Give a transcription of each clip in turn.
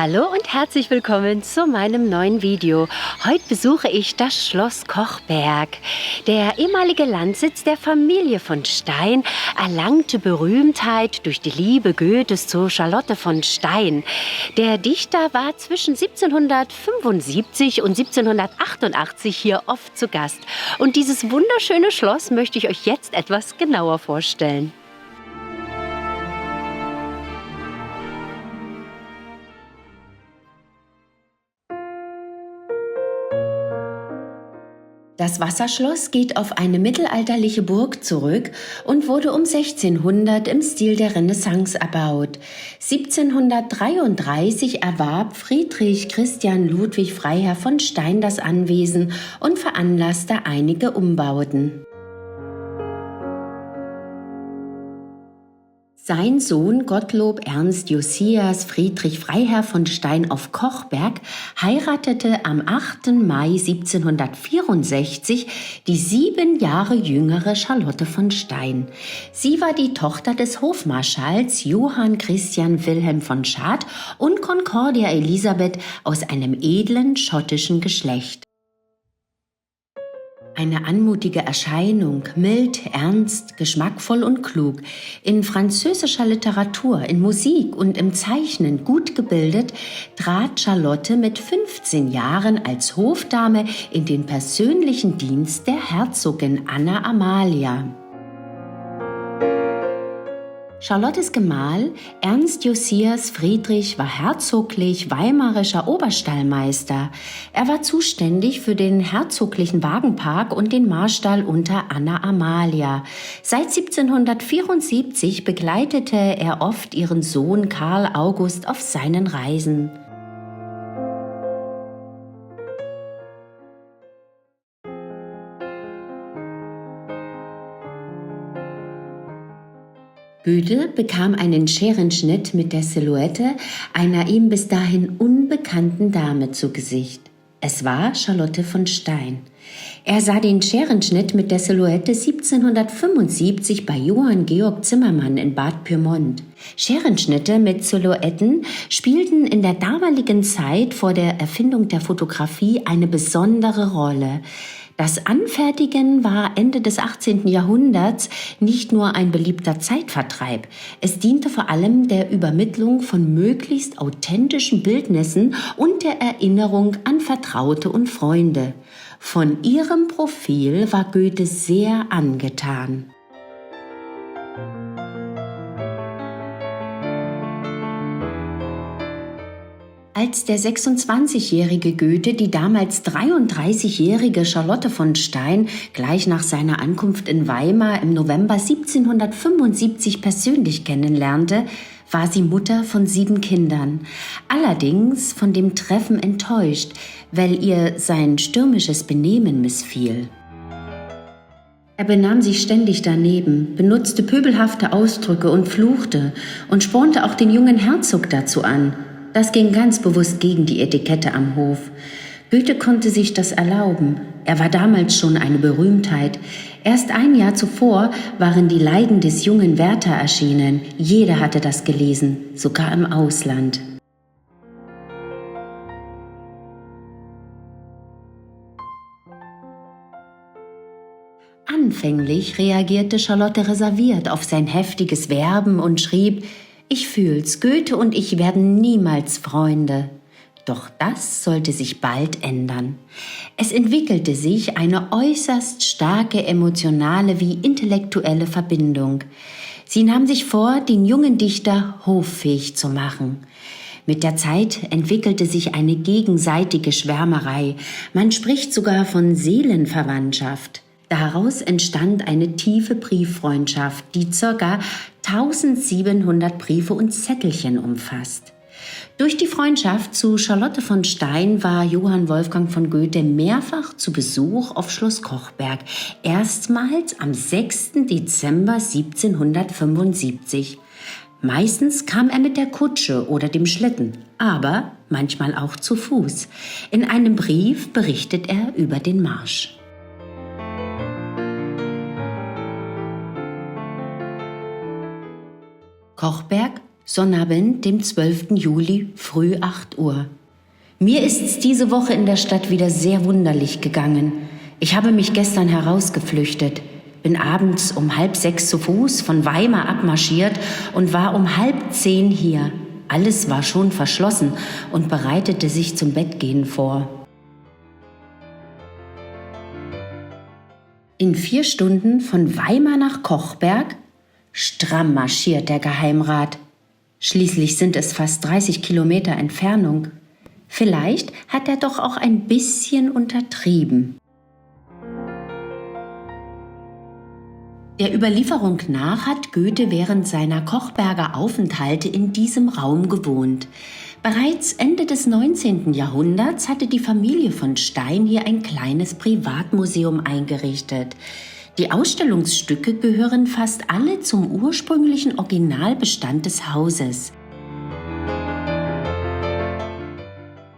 Hallo und herzlich willkommen zu meinem neuen Video. Heute besuche ich das Schloss Kochberg. Der ehemalige Landsitz der Familie von Stein erlangte Berühmtheit durch die Liebe Goethes zu Charlotte von Stein. Der Dichter war zwischen 1775 und 1788 hier oft zu Gast. Und dieses wunderschöne Schloss möchte ich euch jetzt etwas genauer vorstellen. Das Wasserschloss geht auf eine mittelalterliche Burg zurück und wurde um 1600 im Stil der Renaissance erbaut. 1733 erwarb Friedrich Christian Ludwig Freiherr von Stein das Anwesen und veranlasste einige Umbauten. Sein Sohn Gottlob Ernst Josias Friedrich Freiherr von Stein auf Kochberg heiratete am 8. Mai 1764 die 7 Jahre jüngere Charlotte von Stein. Sie war die Tochter des Hofmarschalls Johann Christian Wilhelm von Schad und Concordia Elisabeth aus einem edlen schottischen Geschlecht. Eine anmutige Erscheinung, mild, ernst, geschmackvoll und klug, in französischer Literatur, in Musik und im Zeichnen gut gebildet, trat Charlotte mit 15 Jahren als Hofdame in den persönlichen Dienst der Herzogin Anna Amalia. Charlottes Gemahl, Ernst Josias Friedrich, war herzoglich weimarischer Oberstallmeister. Er war zuständig für den herzoglichen Wagenpark und den Marstall unter Anna Amalia. Seit 1774 begleitete er oft ihren Sohn Karl August auf seinen Reisen. Goethe bekam einen Scherenschnitt mit der Silhouette einer ihm bis dahin unbekannten Dame zu Gesicht. Es war Charlotte von Stein. Er sah den Scherenschnitt mit der Silhouette 1775 bei Johann Georg Zimmermann in Bad Pyrmont. Scherenschnitte mit Silhouetten spielten in der damaligen Zeit vor der Erfindung der Fotografie eine besondere Rolle. Das Anfertigen war Ende des 18. Jahrhunderts nicht nur ein beliebter Zeitvertreib. Es diente vor allem der Übermittlung von möglichst authentischen Bildnissen und der Erinnerung an Vertraute und Freunde. Von ihrem Profil war Goethe sehr angetan. Als der 26-jährige Goethe die damals 33-jährige Charlotte von Stein gleich nach seiner Ankunft in Weimar im November 1775 persönlich kennenlernte, war sie Mutter von 7 Kindern. Allerdings von dem Treffen enttäuscht, weil ihr sein stürmisches Benehmen missfiel. Er benahm sich ständig daneben, benutzte pöbelhafte Ausdrücke und fluchte und spornte auch den jungen Herzog dazu an. Das ging ganz bewusst gegen die Etikette am Hof. Goethe konnte sich das erlauben. Er war damals schon eine Berühmtheit. Erst ein Jahr zuvor waren die Leiden des jungen Werther erschienen. Jeder hatte das gelesen, sogar im Ausland. Anfänglich reagierte Charlotte reserviert auf sein heftiges Werben und schrieb: „Ich fühl's, Goethe und ich werden niemals Freunde." Doch das sollte sich bald ändern. Es entwickelte sich eine äußerst starke emotionale wie intellektuelle Verbindung. Sie nahm sich vor, den jungen Dichter hoffähig zu machen. Mit der Zeit entwickelte sich eine gegenseitige Schwärmerei. Man spricht sogar von Seelenverwandtschaft. Daraus entstand eine tiefe Brieffreundschaft, die ca. 1700 Briefe und Zettelchen umfasst. Durch die Freundschaft zu Charlotte von Stein war Johann Wolfgang von Goethe mehrfach zu Besuch auf Schloss Kochberg, erstmals am 6. Dezember 1775. Meistens kam er mit der Kutsche oder dem Schlitten, aber manchmal auch zu Fuß. In einem Brief berichtet er über den Marsch. Kochberg, Sonnabend, dem 12. Juli, früh 8 Uhr. Mir ist's diese Woche in der Stadt wieder sehr wunderlich gegangen. Ich habe mich gestern herausgeflüchtet, bin abends um 5:30 zu Fuß von Weimar abmarschiert und war um 9:30 hier. Alles war schon verschlossen und bereitete sich zum Bettgehen vor. In 4 Stunden von Weimar nach Kochberg? Stramm marschiert der Geheimrat. Schließlich sind es fast 30 Kilometer Entfernung. Vielleicht hat er doch auch ein bisschen untertrieben. Der Überlieferung nach hat Goethe während seiner Kochberger Aufenthalte in diesem Raum gewohnt. Bereits Ende des 19. Jahrhunderts hatte die Familie von Stein hier ein kleines Privatmuseum eingerichtet. Die Ausstellungsstücke gehören fast alle zum ursprünglichen Originalbestand des Hauses.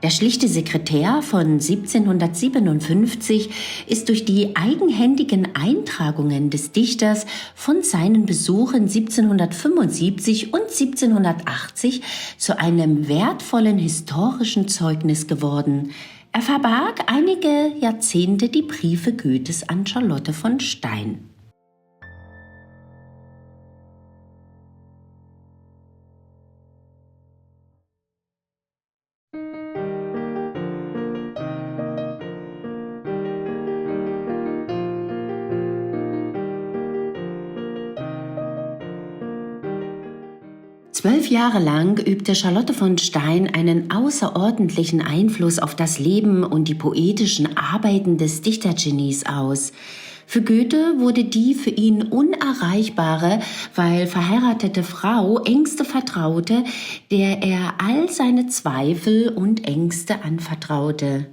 Der schlichte Sekretär von 1757 ist durch die eigenhändigen Eintragungen des Dichters von seinen Besuchen 1775 und 1780 zu einem wertvollen historischen Zeugnis geworden. Er verbarg einige Jahrzehnte die Briefe Goethes an Charlotte von Stein. Zwölf Jahre lang übte Charlotte von Stein einen außerordentlichen Einfluss auf das Leben und die poetischen Arbeiten des Dichtergenies aus. Für Goethe wurde die für ihn unerreichbare, weil verheiratete Frau engste Vertraute, der er all seine Zweifel und Ängste anvertraute.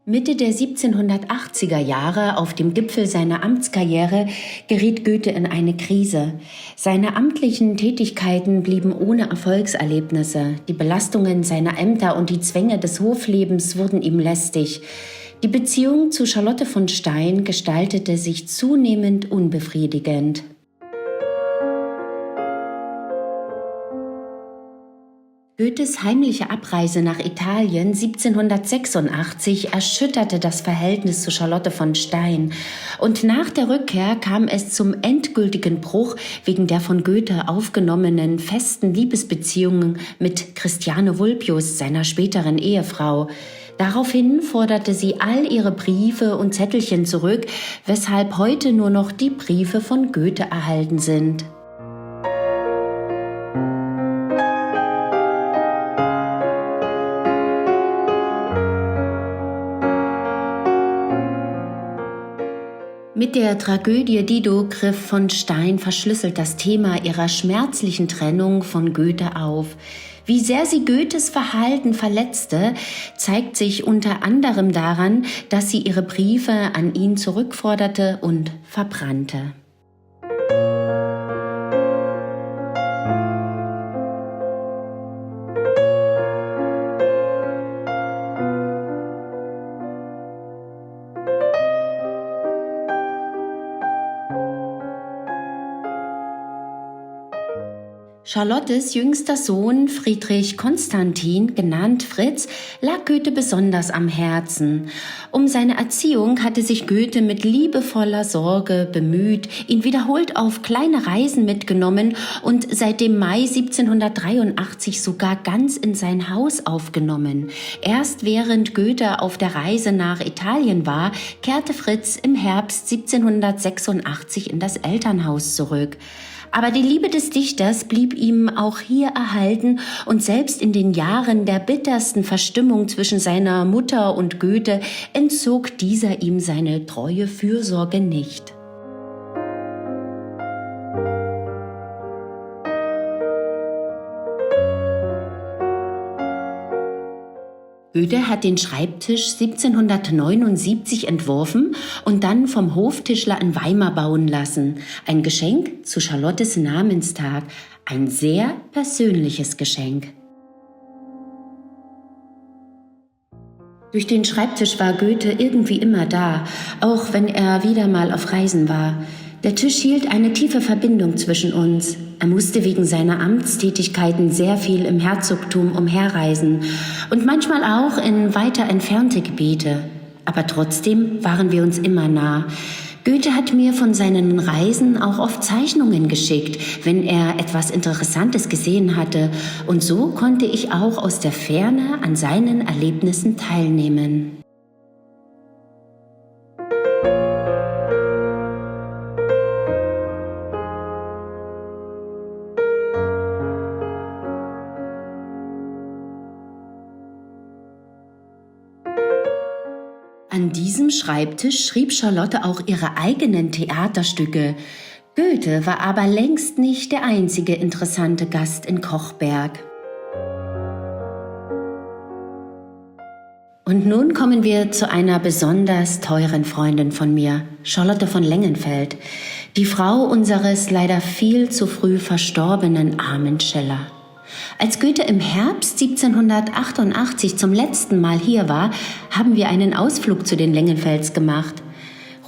Mitte der 1780er Jahre, auf dem Gipfel seiner Amtskarriere, geriet Goethe in eine Krise. Seine amtlichen Tätigkeiten blieben ohne Erfolgserlebnisse. Die Belastungen seiner Ämter und die Zwänge des Hoflebens wurden ihm lästig. Die Beziehung zu Charlotte von Stein gestaltete sich zunehmend unbefriedigend. Goethes heimliche Abreise nach Italien 1786 erschütterte das Verhältnis zu Charlotte von Stein und nach der Rückkehr kam es zum endgültigen Bruch wegen der von Goethe aufgenommenen festen Liebesbeziehungen mit Christiane Vulpius, seiner späteren Ehefrau. Daraufhin forderte sie all ihre Briefe und Zettelchen zurück, weshalb heute nur noch die Briefe von Goethe erhalten sind. Mit der Tragödie Dido griff von Stein verschlüsselt das Thema ihrer schmerzlichen Trennung von Goethe auf. Wie sehr sie Goethes Verhalten verletzte, zeigt sich unter anderem daran, dass sie ihre Briefe an ihn zurückforderte und verbrannte. Charlottes jüngster Sohn Friedrich Konstantin, genannt Fritz, lag Goethe besonders am Herzen. Um seine Erziehung hatte sich Goethe mit liebevoller Sorge bemüht, ihn wiederholt auf kleine Reisen mitgenommen und seit dem Mai 1783 sogar ganz in sein Haus aufgenommen. Erst während Goethe auf der Reise nach Italien war, kehrte Fritz im Herbst 1786 in das Elternhaus zurück. Aber die Liebe des Dichters blieb ihm auch hier erhalten und selbst in den Jahren der bittersten Verstimmung zwischen seiner Mutter und Goethe entzog dieser ihm seine treue Fürsorge nicht. Goethe hat den Schreibtisch 1779 entworfen und dann vom Hoftischler in Weimar bauen lassen. Ein Geschenk zu Charlottes Namenstag, ein sehr persönliches Geschenk. Durch den Schreibtisch war Goethe irgendwie immer da, auch wenn er wieder mal auf Reisen war. Der Tisch hielt eine tiefe Verbindung zwischen uns. Er musste wegen seiner Amtstätigkeiten sehr viel im Herzogtum umherreisen und manchmal auch in weiter entfernte Gebiete. Aber trotzdem waren wir uns immer nah. Goethe hat mir von seinen Reisen auch oft Zeichnungen geschickt, wenn er etwas Interessantes gesehen hatte. Und so konnte ich auch aus der Ferne an seinen Erlebnissen teilnehmen. An diesem Schreibtisch schrieb Charlotte auch ihre eigenen Theaterstücke. Goethe war aber längst nicht der einzige interessante Gast in Kochberg. Und nun kommen wir zu einer besonders teuren Freundin von mir, Charlotte von Lengenfeld, die Frau unseres leider viel zu früh verstorbenen armen Schiller. Als Goethe im Herbst 1788 zum letzten Mal hier war, haben wir einen Ausflug zu den Lengenfelds gemacht.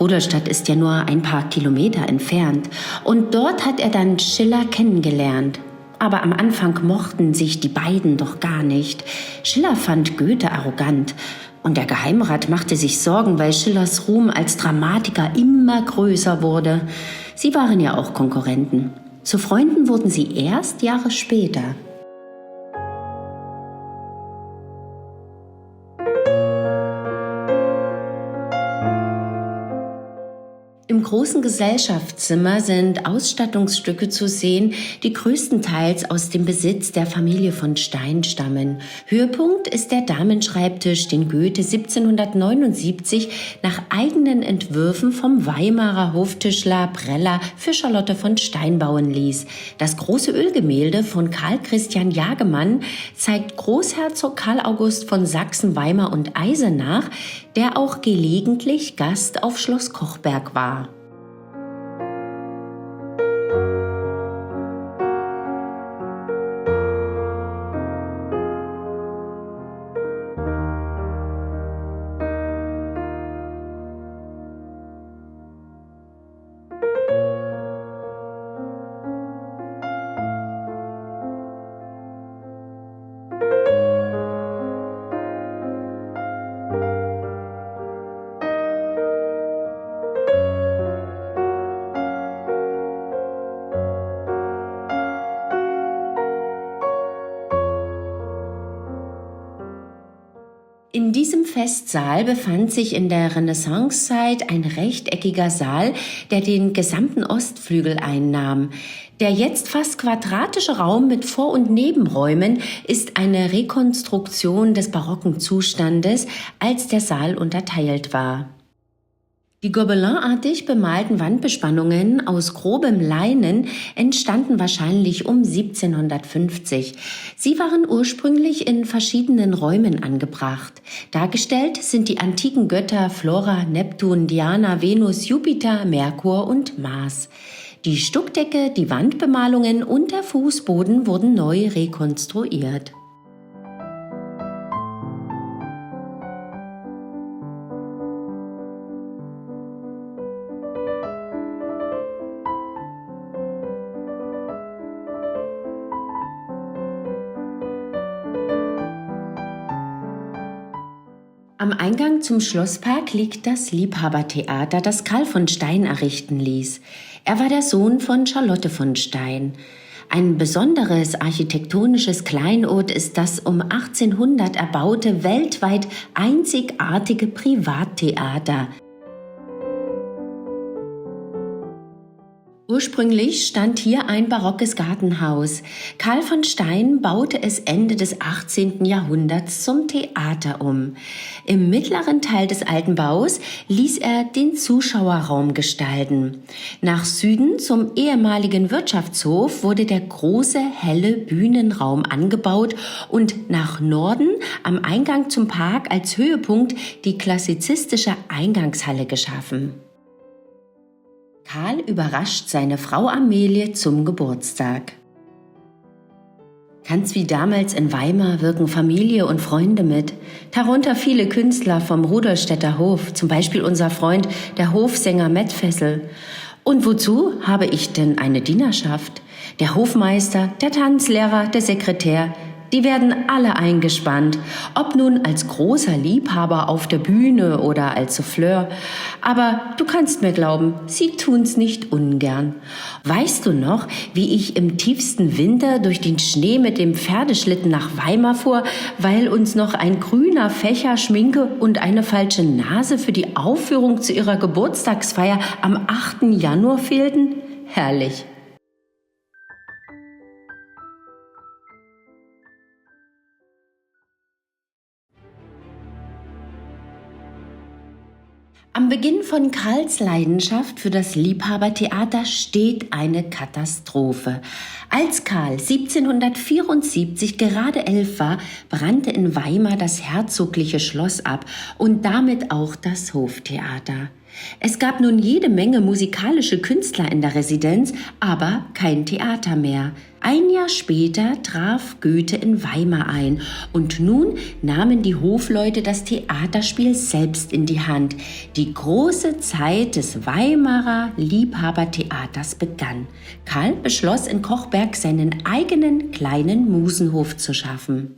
Rudolstadt ist ja nur ein paar Kilometer entfernt und dort hat er dann Schiller kennengelernt. Aber am Anfang mochten sich die beiden doch gar nicht. Schiller fand Goethe arrogant und der Geheimrat machte sich Sorgen, weil Schillers Ruhm als Dramatiker immer größer wurde. Sie waren ja auch Konkurrenten. Zu Freunden wurden sie erst Jahre später. Im großen Gesellschaftszimmer sind Ausstattungsstücke zu sehen, die größtenteils aus dem Besitz der Familie von Stein stammen. Höhepunkt ist der Damenschreibtisch, den Goethe 1779 nach eigenen Entwürfen vom Weimarer Hoftischler Preller für Charlotte von Stein bauen ließ. Das große Ölgemälde von Karl Christian Jagemann zeigt Großherzog Karl August von Sachsen, Weimar und Eisenach, der auch gelegentlich Gast auf Schloss Kochberg war. In diesem Festsaal befand sich in der Renaissancezeit ein rechteckiger Saal, der den gesamten Ostflügel einnahm. Der jetzt fast quadratische Raum mit Vor- und Nebenräumen ist eine Rekonstruktion des barocken Zustandes, als der Saal unterteilt war. Die gobelinartig bemalten Wandbespannungen aus grobem Leinen entstanden wahrscheinlich um 1750. Sie waren ursprünglich in verschiedenen Räumen angebracht. Dargestellt sind die antiken Götter Flora, Neptun, Diana, Venus, Jupiter, Merkur und Mars. Die Stuckdecke, die Wandbemalungen und der Fußboden wurden neu rekonstruiert. Am Eingang zum Schlosspark liegt das Liebhabertheater, das Karl von Stein errichten ließ. Er war der Sohn von Charlotte von Stein. Ein besonderes architektonisches Kleinod ist das um 1800 erbaute, weltweit einzigartige Privattheater. Ursprünglich stand hier ein barockes Gartenhaus. Karl von Stein baute es Ende des 18. Jahrhunderts zum Theater um. Im mittleren Teil des alten Baus ließ er den Zuschauerraum gestalten. Nach Süden zum ehemaligen Wirtschaftshof wurde der große, helle Bühnenraum angebaut und nach Norden am Eingang zum Park als Höhepunkt die klassizistische Eingangshalle geschaffen. Karl überrascht seine Frau Amelie zum Geburtstag. Ganz wie damals in Weimar wirken Familie und Freunde mit, darunter viele Künstler vom Rudolstädter Hof, zum Beispiel unser Freund, der Hofsänger Mettfessel. Und wozu habe ich denn eine Dienerschaft? Der Hofmeister, der Tanzlehrer, der Sekretär, die werden alle eingespannt, ob nun als großer Liebhaber auf der Bühne oder als Souffleur. Aber du kannst mir glauben, sie tun's nicht ungern. Weißt du noch, wie ich im tiefsten Winter durch den Schnee mit dem Pferdeschlitten nach Weimar fuhr, weil uns noch ein grüner Fächer Schminke und eine falsche Nase für die Aufführung zu ihrer Geburtstagsfeier am 8. Januar fehlten? Herrlich. Am Beginn von Karls Leidenschaft für das Liebhabertheater steht eine Katastrophe. Als Karl 1774 gerade 11 war, brannte in Weimar das herzogliche Schloss ab und damit auch das Hoftheater. Es gab nun jede Menge musikalische Künstler in der Residenz, aber kein Theater mehr. Ein Jahr später traf Goethe in Weimar ein und nun nahmen die Hofleute das Theaterspiel selbst in die Hand. Die große Zeit des Weimarer Liebhabertheaters begann. Karl beschloss in Kochberg seinen eigenen kleinen Musenhof zu schaffen.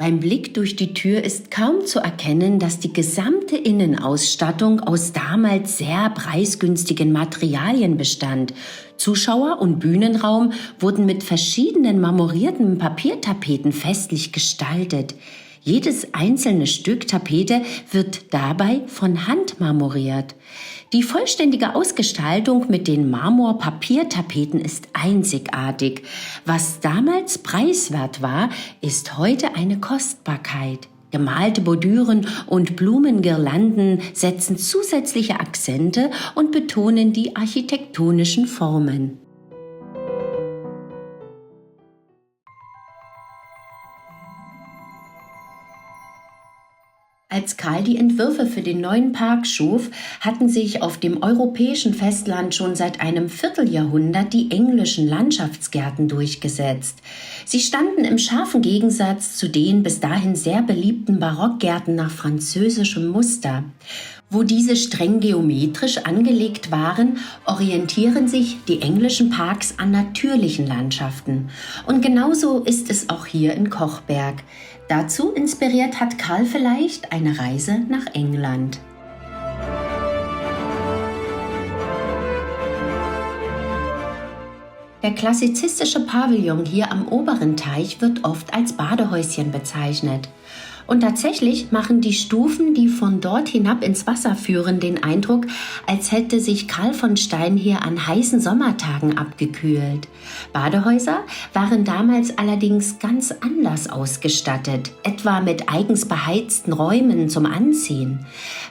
Beim Blick durch die Tür ist kaum zu erkennen, dass die gesamte Innenausstattung aus damals sehr preisgünstigen Materialien bestand. Zuschauer und Bühnenraum wurden mit verschiedenen marmorierten Papiertapeten festlich gestaltet. Jedes einzelne Stück Tapete wird dabei von Hand marmoriert. Die vollständige Ausgestaltung mit den Marmor-Papiertapeten ist einzigartig. Was damals preiswert war, ist heute eine Kostbarkeit. Gemalte Bordüren und Blumengirlanden setzen zusätzliche Akzente und betonen die architektonischen Formen. Als Karl die Entwürfe für den neuen Park schuf, hatten sich auf dem europäischen Festland schon seit einem Vierteljahrhundert die englischen Landschaftsgärten durchgesetzt. Sie standen im scharfen Gegensatz zu den bis dahin sehr beliebten Barockgärten nach französischem Muster. Wo diese streng geometrisch angelegt waren, orientieren sich die englischen Parks an natürlichen Landschaften. Und genauso ist es auch hier in Kochberg. Dazu inspiriert hat Karl vielleicht eine Reise nach England. Der klassizistische Pavillon hier am oberen Teich wird oft als Badehäuschen bezeichnet. Und tatsächlich machen die Stufen, die von dort hinab ins Wasser führen, den Eindruck, als hätte sich Karl von Stein hier an heißen Sommertagen abgekühlt. Badehäuser waren damals allerdings ganz anders ausgestattet, etwa mit eigens beheizten Räumen zum Anziehen.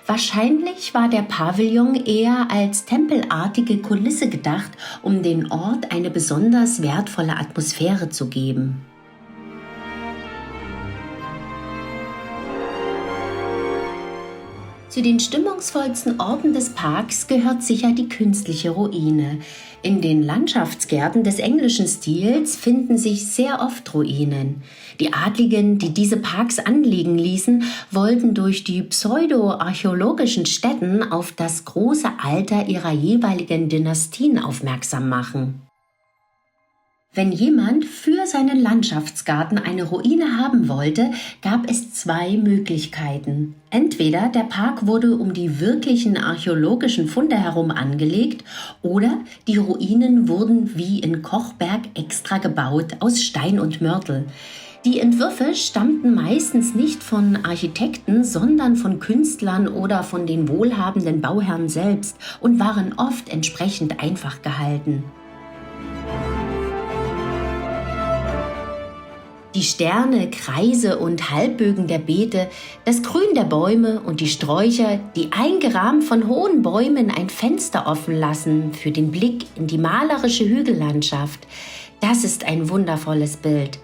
Wahrscheinlich war der Pavillon eher als tempelartige Kulisse gedacht, um den Ort eine besonders wertvolle Atmosphäre zu geben. Zu den stimmungsvollsten Orten des Parks gehört sicher die künstliche Ruine. In den Landschaftsgärten des englischen Stils finden sich sehr oft Ruinen. Die Adligen, die diese Parks anlegen ließen, wollten durch die pseudo-archäologischen Stätten auf das große Alter ihrer jeweiligen Dynastien aufmerksam machen. Wenn jemand für seinen Landschaftsgarten eine Ruine haben wollte, gab es zwei Möglichkeiten. Entweder der Park wurde um die wirklichen archäologischen Funde herum angelegt oder die Ruinen wurden wie in Kochberg extra gebaut aus Stein und Mörtel. Die Entwürfe stammten meistens nicht von Architekten, sondern von Künstlern oder von den wohlhabenden Bauherren selbst und waren oft entsprechend einfach gehalten. Die Sterne, Kreise und Halbbögen der Beete, das Grün der Bäume und die Sträucher, die eingerahmt von hohen Bäumen ein Fenster offen lassen für den Blick in die malerische Hügellandschaft, das ist ein wundervolles Bild.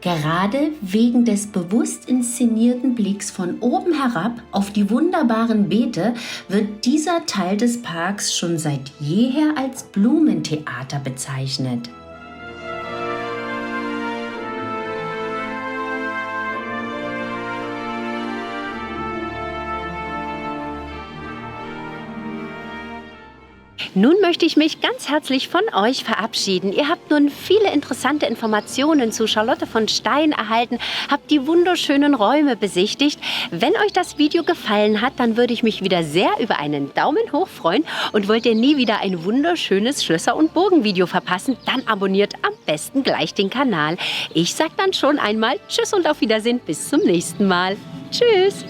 Gerade wegen des bewusst inszenierten Blicks von oben herab auf die wunderbaren Beete wird dieser Teil des Parks schon seit jeher als Blumentheater bezeichnet. Nun möchte ich mich ganz herzlich von euch verabschieden. Ihr habt nun viele interessante Informationen zu Charlotte von Stein erhalten, habt die wunderschönen Räume besichtigt. Wenn euch das Video gefallen hat, dann würde ich mich wieder sehr über einen Daumen hoch freuen. Und wollt ihr nie wieder ein wunderschönes Schlösser- und Burgenvideo verpassen, dann abonniert am besten gleich den Kanal. Ich sag dann schon einmal Tschüss und auf Wiedersehen, bis zum nächsten Mal. Tschüss!